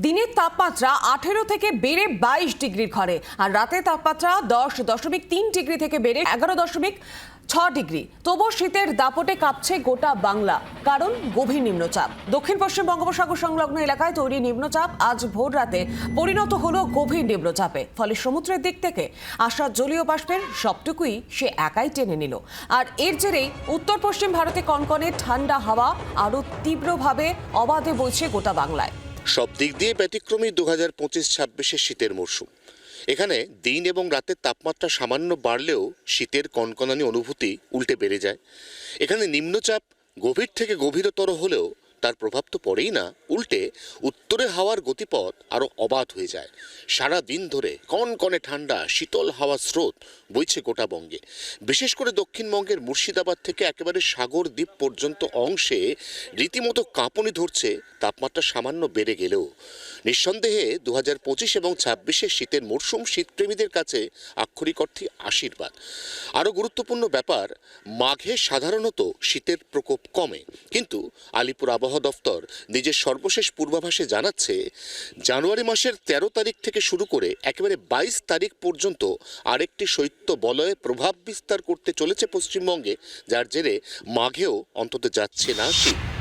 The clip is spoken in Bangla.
দিনের তাপমাত্রা 18 থেকে বেড়ে 22 ডিগ্রির ঘরে, আর রাতের তাপমাত্রা 10.3 ডিগ্রি থেকে বেড়ে 11.6 ডিগ্রি। তবুও শীতের দাপটে কাঁপছে গোটা বাংলা, কারণ গভীর নিম্নচাপ। দক্ষিণ পশ্চিম বঙ্গোপসাগর সংলগ্ন এলাকায় তৈরি নিম্নচাপ আজ ভোর রাতে পরিণত হলো গভীর নিম্নচাপে। ফলে সমুদ্রের দিক থেকে আসা জলীয় বাষ্পের সবটুকুই সে একাই টেনে নিল। আর এর জেরেই উত্তর পশ্চিম ভারতে কনকনে ঠান্ডা হাওয়া আরও তীব্রভাবে অবাধে বইছে গোটা বাংলায়। সব দিক দিয়ে ব্যতিক্রমী 2025-26 শীতের মরশুম। এখানে দিন এবং রাতের তাপমাত্রা সামান্য বাড়লেও শীতের কনকনানি অনুভূতি উল্টে বেড়ে যায়। এখানে নিম্নচাপ গভীর থেকে গভীরতর হলেও তার প্রভাব তো পড়েই না, উল্টে উত্তরে হাওয়ার গতিপথ আরও অবাধ হয়ে যায়। সারা দিন ধরে কনকনে ঠান্ডা শীতল হাওয়ার স্রোত বইছে গোটা বঙ্গে। বিশেষ করে দক্ষিণবঙ্গের মুর্শিদাবাদ থেকে একেবারে সাগর দ্বীপ পর্যন্ত অংশে রীতিমতো কাঁপুনি ধরছে তাপমাত্রা সামান্য বেড়ে গেলেও। নিঃসন্দেহে 2025 এবং 26 শীতের মরশুম শীতপ্রেমীদের কাছে আক্ষরিক অর্থে আশীর্বাদ। আরও গুরুত্বপূর্ণ ব্যাপার, মাঘে সাধারণত শীতের প্রকোপ কমে, কিন্তু আলিপুর আবহাওয়া দফতর নিজের সর্বশেষ পূর্বাভাসে জানাচ্ছে জানুয়ারি মাসের 13 তারিখ থেকে শুরু করে একেবারে 22 তারিখ পর্যন্ত আরেকটি শৈত্য বলয়ে প্রভাব বিস্তার করতে চলেছে পশ্চিমবঙ্গে, যার জেরে মাঘেও অন্তত যাচ্ছে না শীত।